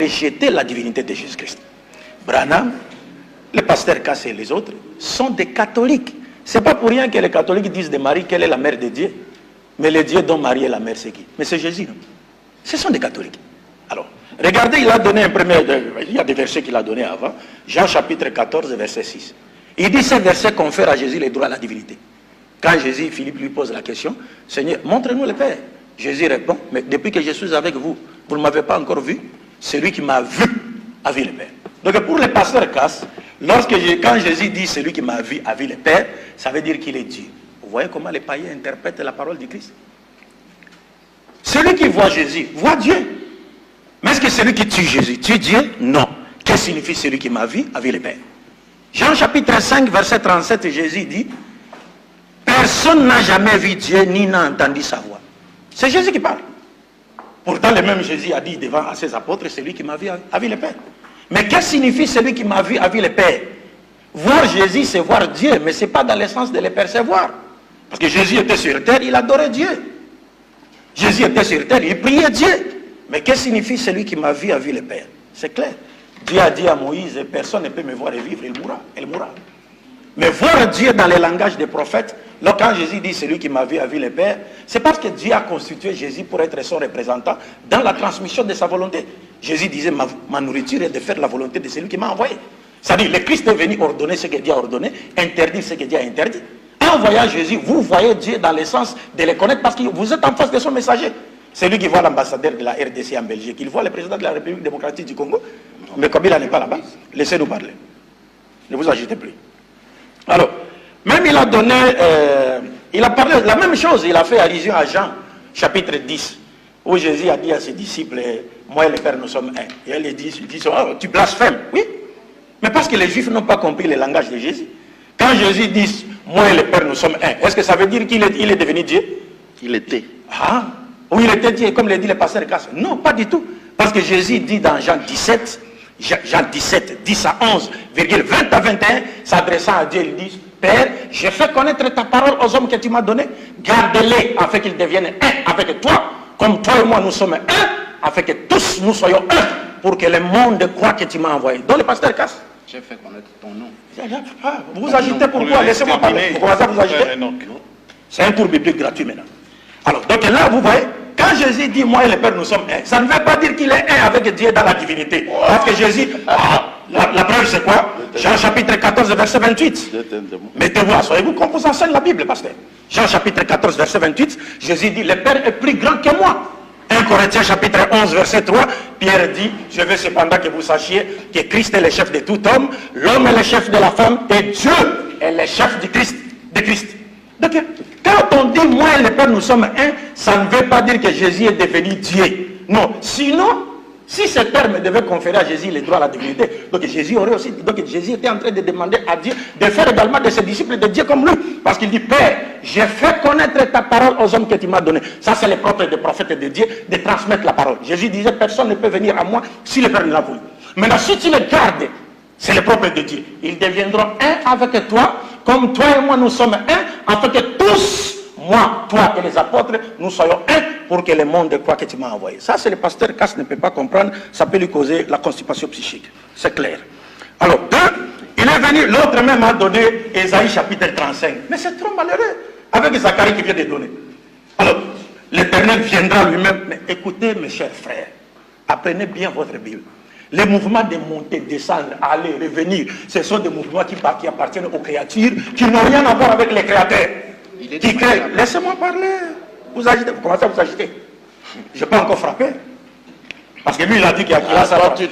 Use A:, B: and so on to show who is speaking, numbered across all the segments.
A: jeter la divinité de Jésus-Christ. Branham, les pasteurs Cass et les autres sont des catholiques. Ce n'est pas pour rien que les catholiques disent de Marie qu'elle est la mère de Dieu. Mais le Dieu dont Marie est la mère, c'est qui? Mais c'est Jésus, non? Ce sont des catholiques. Alors, regardez, il a donné un premier... Il y a des versets qu'il a donnés avant. Jean chapitre 14, verset 6. Il dit, ce verset confère à Jésus les droits à la divinité. Quand Jésus, Philippe lui pose la question, Seigneur, montre-nous le Père. Jésus répond, mais depuis que je suis avec vous, vous ne m'avez pas encore vu. Celui qui m'a vu a vu le Père. Donc pour les pasteurs Cass, quand Jésus dit celui qui m'a vu a vu le Père, ça veut dire qu'il est Dieu. Vous voyez comment les païens interprètent la parole du Christ? Celui qui voit Jésus voit Dieu. Mais est-ce que celui qui tue Jésus tue Dieu? Non. Qu'est-ce que signifie celui qui m'a vu a vu le Père? Jean chapitre 5, verset 37, Jésus dit, personne n'a jamais vu Dieu ni n'a entendu sa voix. C'est Jésus qui parle. Pourtant, le même Jésus a dit devant à ses apôtres, celui qui m'a vu a vu le Père. Mais qu'est-ce que signifie celui qui m'a vu a vu le Père? Voir Jésus, c'est voir Dieu, mais ce n'est pas dans le sens de le percevoir. Parce que Jésus était sur terre, il adorait Dieu. Jésus était sur terre, il priait Dieu. Mais qu'est-ce que signifie celui qui m'a vu a vu le Père? C'est clair. Dieu a dit à Moïse, personne ne peut me voir et vivre, il mourra. Mais voir Dieu dans le langage des prophètes, là, quand Jésus dit celui qui m'a vu a vu le Père, c'est parce que Dieu a constitué Jésus pour être son représentant dans la transmission de sa volonté. Jésus disait, ma nourriture est de faire la volonté de celui qui m'a envoyé. C'est-à-dire, le Christ est venu ordonner ce que Dieu a ordonné, interdire ce que Dieu a interdit. En voyant Jésus, vous voyez Dieu dans le sens de le connaître parce que vous êtes en face de son messager. Celui qui voit l'ambassadeur de la RDC en Belgique, il voit le président de la République démocratique du Congo, mais comme il n'est pas là-bas, laissez-nous parler. Ne vous agitez plus. Alors, même il a donné, il a parlé de la même chose, il a fait allusion à Jean, chapitre 10, où Jésus a dit à ses disciples, moi et le Père nous sommes un. Et les disent, oh, tu blasphèmes. Oui, mais parce que les Juifs n'ont pas compris le langage de Jésus. Quand Jésus dit, moi et le Père nous sommes un, est-ce que ça veut dire qu'il est devenu Dieu? Il était. Ah, ou il était Dieu, comme le dit le pasteur Cass? Non, pas du tout. Parce que Jésus dit dans Jean 17, 10 à 11, 20 à 21, s'adressant à Dieu, il dit, Père, j'ai fait connaître ta parole aux hommes que tu m'as donnés, garde-les afin qu'ils deviennent un avec toi, comme toi et moi nous sommes un, afin que tous nous soyons un, pour que le monde croit que tu m'as envoyé. Donc le pasteur Cass.
B: J'ai fait connaître ton nom.
A: Vous vous agitez pourquoi? Laissez-moi parler. Vous commencez à vous agiter? C'est un cours biblique gratuit maintenant. Alors, donc là, vous voyez, quand Jésus dit, moi et le Père, nous sommes un, ça ne veut pas dire qu'il est un avec Dieu dans la divinité. Parce que Jésus, la preuve c'est quoi? Jean chapitre 14, verset 28. Mettez-vous, soyez-vous comme vous enseigne la Bible, pasteur. Jean chapitre 14, verset 28, Jésus dit, le Père est plus grand que moi. 1 Corinthiens chapitre 11, verset 3, Pierre dit, je veux cependant que vous sachiez que Christ est le chef de tout homme, l'homme est le chef de la femme, et Dieu est le chef de Christ. Donc, quand on dit, moi et le Père, nous sommes un, ça ne veut pas dire que Jésus est devenu Dieu. Non, sinon, si ce terme devait conférer à Jésus les droits à la divinité, donc Jésus aurait aussi, donc Jésus était en train de demander à Dieu de faire également de ses disciples de Dieu comme lui. Parce qu'il dit, Père, j'ai fait connaître ta parole aux hommes que tu m'as donné. Ça, c'est le propre des prophètes de Dieu, de transmettre la parole. Jésus disait, personne ne peut venir à moi si le Père ne l'a voulu. Maintenant, si tu le gardes, c'est le propre de Dieu. Ils deviendront un avec toi, comme toi et moi nous sommes un, afin que tous, moi, toi et les apôtres, nous soyons un pour que le monde croit que tu m'as envoyé. Ça, c'est le pasteur Cass ne peut pas comprendre, ça peut lui causer la constipation psychique. C'est clair. Alors, il est venu, l'autre même a donné Ésaïe chapitre 35. Mais c'est trop malheureux, avec Zacharie qui vient de donner. Alors, l'Éternel viendra lui-même. Mais écoutez, mes chers frères, apprenez bien votre Bible. Les mouvements de monter, descendre, aller, revenir, ce sont des mouvements qui appartiennent aux créatures, qui n'ont rien à voir avec les créateurs. Laissez-moi parler. Vous agitez, vous commencez à vous agiter. Je n'ai pas encore frappé. Parce que lui, il a dit qu'Akira ça a frappé.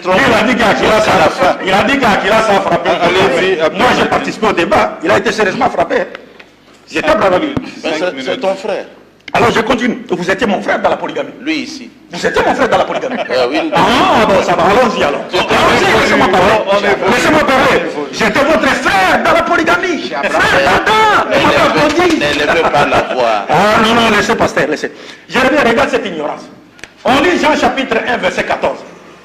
A: Il a dit qu'Akira ça a frappé. Moi, j'ai participé au débat. Il a été sérieusement frappé. J'étais bravo lui.
C: C'est ton frère.
A: Alors je continue. Vous étiez mon frère dans la polygamie.
C: Lui ici.
A: Vous étiez mon frère dans la polygamie.
C: Oui.
A: Ah bon, ça va, allons-y alors. Laissez-moi parler. Laissez-moi parler. J'étais votre frère dans la polygamie. Frère Adam.
C: Ne levez pas la voix.
A: Ah non, laissez pasteur, laissez. Je regarde cette ignorance. On lit Jean chapitre 1, verset 14.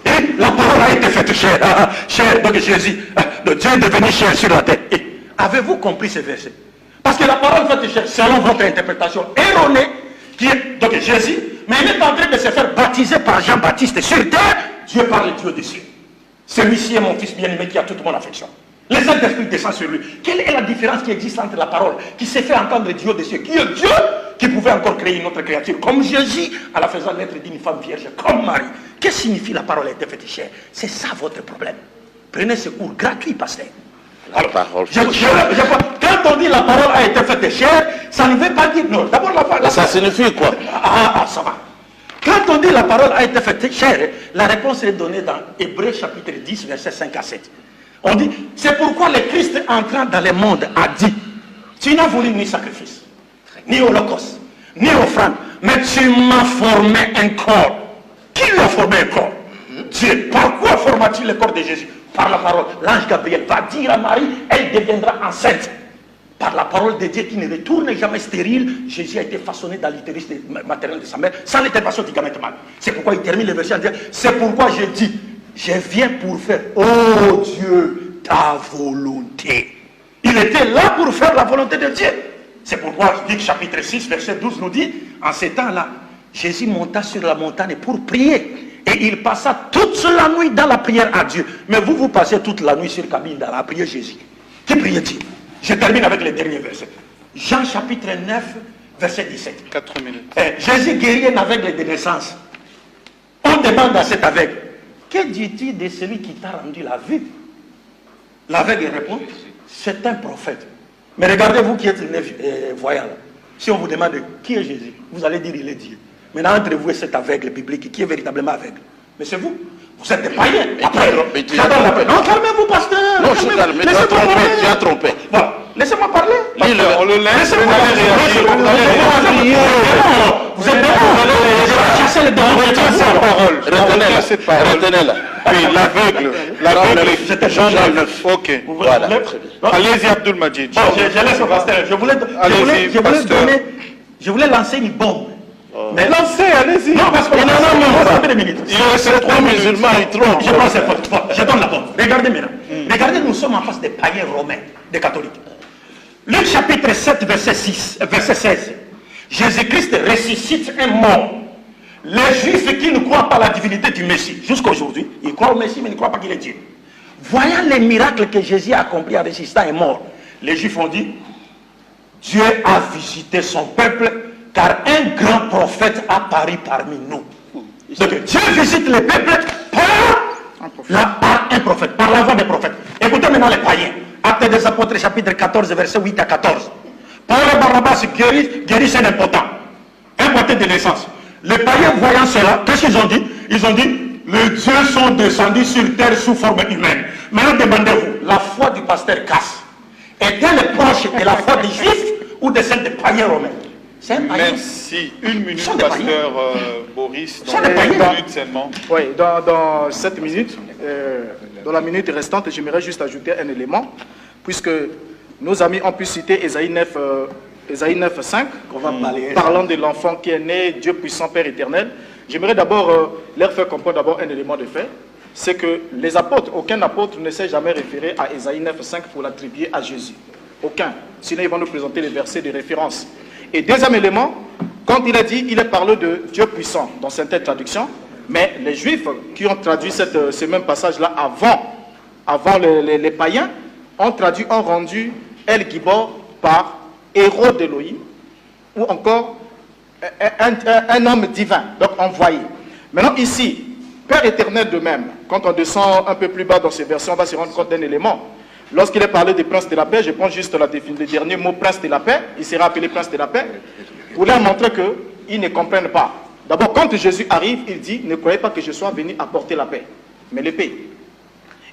A: Et la parole a été faite chair. Chair, donc Jésus, Dieu est devenu chair sur la terre. Et avez-vous compris ce verset? Parce que la parole faite chair, selon votre interprétation erronée, qui est donc Jésus, mais il est en train de se faire baptiser par Jean-Baptiste sur terre, Dieu parle, Dieu des cieux. Celui-ci est mon fils bien-aimé qui a toute mon affection. Le Saint-Esprit descend sur lui. Quelle est la différence qui existe entre la parole qui s'est fait entendre Dieu des cieux, qui est Dieu, qui pouvait encore créer une autre créature, comme Jésus, en la faisant naître d'une femme vierge, comme Marie. Qu'est-ce que signifie la parole a été faite chair? C'est ça votre problème. Prenez ce cours gratuit, pasteur. Alors, quand on dit la parole a été faite chair, ça ne veut pas dire non. D'abord,
C: ça signifie quoi?
A: Ça va. Quand on dit la parole a été faite chair, la réponse est donnée dans Hébreux chapitre 10, versets 5 à 7. On dit, c'est pourquoi le Christ entrant dans le monde a dit, tu n'as voulu ni sacrifice, ni holocauste, ni offrande, mais tu m'as formé un corps. Qui lui a formé un corps? Dieu. Par quoi forma-t-il le corps de Jésus? Par la parole. L'ange Gabriel va dire à Marie, elle deviendra enceinte. Par la parole de Dieu qui ne retourne jamais stérile, Jésus a été façonné dans l'utérus maternel de sa mère, sans l'intervention du gamète mâle. C'est pourquoi il termine le verset en disant, c'est pourquoi je dis, je viens pour faire, oh Dieu, ta volonté. Il était là pour faire la volonté de Dieu. C'est pourquoi Luc chapitre 6, verset 12 nous dit, en ces temps-là, Jésus monta sur la montagne pour prier. Et il passa toute la nuit dans la prière à Dieu. Mais vous passez toute la nuit sur cabine dans la prière Jésus. Qui priait-il? Je termine avec les derniers versets. Jean chapitre 9, verset 17.
B: 4 minutes.
A: Jésus guérit un aveugle de naissance. On demande à cet aveugle, que dis-tu de celui qui t'a rendu la vue? L'aveugle répond, c'est un prophète. Mais regardez vous qui êtes voyant. Si on vous demande qui est Jésus, vous allez dire il est Dieu. Maintenant entre vous et cet aveugle biblique, qui est véritablement aveugle? Mais c'est vous. Vous êtes des païens. Après, non, calmez-vous, pasteur.
C: Non, je suis calme. Tu as trompé.
A: Voilà. Laissez-moi parler.
B: On le laisse.
A: Vous êtes chasser les dents.
C: Retenez-la.
B: Oui, l'aveugle.
A: C'était Jean 9.
B: Ok.
C: Voilà.
B: Allez-y, Abdul Majid.
A: Bon, je laisse le pasteur. Je voulais lancer une bombe. Mais
B: lancez, allez-y.
A: Non, parce que non, 2 minutes.
C: Il reste 3 musulmans, ils trompent.
A: Je pense que je donne la bombe. Regardez maintenant. Regardez, nous sommes en face des païens romains, des catholiques. Luc chapitre 7, verset 16. Jésus-Christ ressuscite un mort. Les Juifs qui ne croient pas à la divinité du Messie, jusqu'à aujourd'hui, ils croient au Messie, mais ils ne croient pas qu'il est Dieu. Voyant les miracles que Jésus a accomplis en ressuscitant un mort, les Juifs ont dit, Dieu a visité son peuple, car un grand prophète a apparu parmi nous. Donc Dieu visite le peuple par un prophète, par la voix des prophètes. Écoutez maintenant les païens. Actes des Apôtres, chapitre 14, verset 8 à 14. Paul et Barnabas guérissent un impotent de naissance. Les païens voyant cela, qu'est-ce qu'ils ont dit? Ils ont dit, les dieux sont descendus sur terre sous forme humaine. Maintenant demandez-vous, la foi du pasteur Casse est-elle proche de la foi des Juifs ou de celle des païens romains? C'est un païen.
B: Merci. 1 minute, pasteur Boris. Dans
A: 1
B: minute seulement.
D: Oui, dans 7 minutes, dans la minute restante, j'aimerais juste ajouter un élément, puisque nos amis ont pu citer Ésaïe 9, 5, parlant de l'enfant qui est né, Dieu puissant, Père éternel. J'aimerais d'abord leur faire comprendre d'abord un élément de fait, c'est que les apôtres, aucun apôtre ne s'est jamais référé à Ésaïe 9, 5 pour l'attribuer à Jésus. Aucun. Sinon, ils vont nous présenter les versets de référence. Et deuxième élément, quand il a dit, il est parlé de Dieu puissant dans certaines traductions, mais les Juifs qui ont traduit ce même passage-là avant les païens, ont rendu El Gibor par héros d'Élohim, ou encore un homme divin, donc envoyé. Maintenant ici, Père éternel de même, quand on descend un peu plus bas dans ces versions, on va se rendre compte d'un élément. Lorsqu'il est parlé des princes de la paix, je prends juste le dernier mot, prince de la paix, il sera appelé prince de la paix, pour leur montrer qu'ils ne comprennent pas. D'abord, quand Jésus arrive, il dit, ne croyez pas que je sois venu apporter la paix, mais l'épée.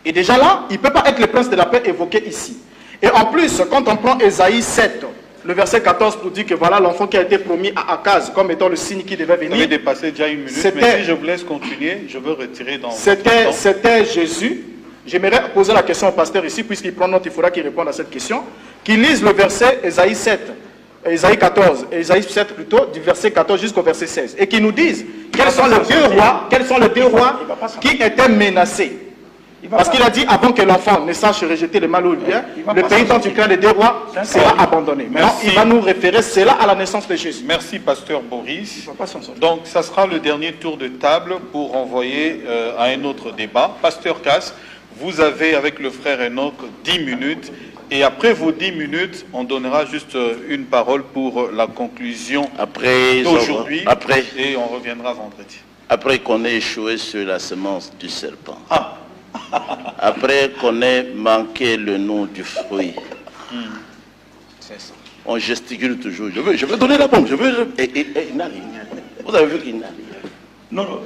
D: Et déjà là, il ne peut pas être le prince de la paix évoqué ici. Et en plus, quand on prend Ésaïe 7, le verset 14 pour dire que voilà l'enfant qui a été promis à Akaz comme étant le signe qui devait venir.
B: Vous avez dépassé déjà 1 minute, mais si je vous laisse continuer, je veux retirer dans
D: C'était Jésus. J'aimerais poser la question au pasteur ici, puisqu'il prend note, il faudra qu'il réponde à cette question. Qu'il lise le verset Ésaïe 7, Ésaïe 14, Ésaïe 7 plutôt, du verset 14 jusqu'au verset 16. Et qu'il nous dise quels sont les deux rois qui étaient menacés. Parce qu'il a dit, avant que l'enfant ne sache rejeter le mal ou le bien, le pays dont tu crains les deux rois sera abandonné. Maintenant, il va nous référer cela à la naissance de Jésus.
B: Merci, pasteur Boris. Donc, ça sera le dernier tour de table pour envoyer à un autre débat. Pasteur Casse, vous avez, avec le frère Enoch, 10 minutes. Et après vos 10 minutes, on donnera juste une parole pour la conclusion d'aujourd'hui. Et on reviendra vendredi.
C: Après qu'on ait échoué sur la semence du serpent. Après qu'on ait manqué le nom du fruit. On gesticule toujours. Je veux donner la bombe. Et il n'a rien. Vous avez vu qu'il n'a rien.
A: Non.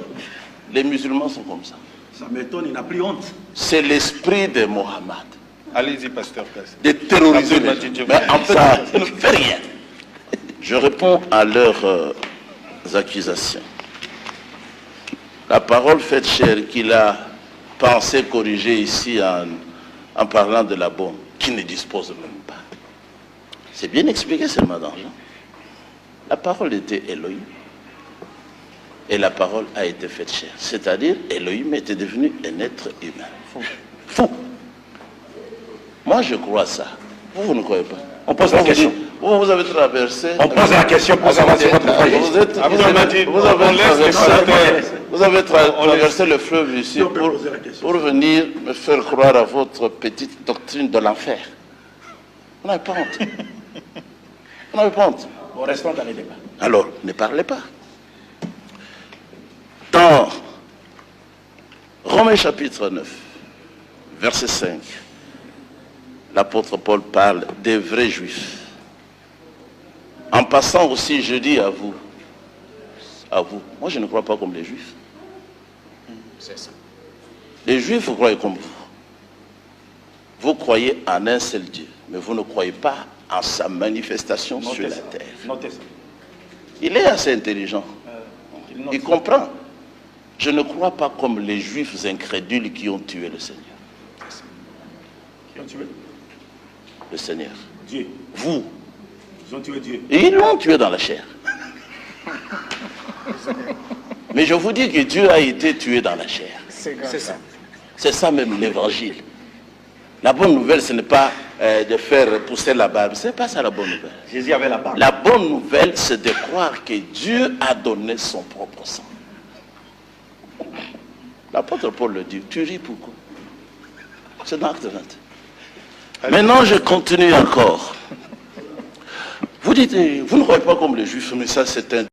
C: Les musulmans sont comme ça.
A: Ça m'étonne, il n'a plus honte.
C: C'est l'esprit de Mohammed.
B: Allez-y, pasteur Casse.
C: De terroriser les gens. Mais en fait, il ne fait rien. Je réponds à leurs accusations. La parole faite chair qu'il a pensé corriger ici en parlant de la bombe, qui ne dispose même pas. C'est bien expliqué seulement dans Jean. La parole était Elohim. Et la parole a été faite chair. C'est-à-dire, Elohim était devenu un être humain. Fou. Moi, je crois ça. Vous ne croyez pas?
A: On pose la question.
C: Vous avez traversé...
A: On pose la question pour savoir si votre voyage.
C: Vous avez traversé le fleuve ici pour venir me faire croire à votre petite doctrine de l'enfer. On n'avait pas honte. On n'avait pas honte.
A: Bon, restons dans les débats.
C: Alors, ne parlez pas. Dans Romains chapitre 9, verset 5, l'apôtre Paul parle des vrais juifs. En passant aussi, je dis à vous, moi je ne crois pas comme les juifs.
D: C'est ça.
C: Les juifs, vous croyez comme vous. Vous croyez en un seul Dieu, mais vous ne croyez pas en sa manifestation sur la terre.
A: Notez ça.
C: Il est assez intelligent. Il comprend. Je ne crois pas comme les juifs incrédules qui ont tué le Seigneur.
A: Qui ont tué?
C: Le Seigneur.
A: Dieu.
C: Vous.
A: Ils ont tué Dieu.
C: Et ils l'ont tué dans la chair. Mais je vous dis que Dieu a été tué dans la chair.
D: C'est ça.
C: C'est ça même l'évangile. La bonne nouvelle, ce n'est pas de faire pousser la barbe. Ce n'est pas ça la bonne nouvelle.
A: Jésus avait la barbe.
C: La bonne nouvelle, c'est de croire que Dieu a donné son propre sang. L'apôtre Paul le dit. Tu ris pourquoi? C'est dans Acte 20. Maintenant, je continue encore. Vous dites, vous ne croyez pas comme les juifs, mais ça c'est un...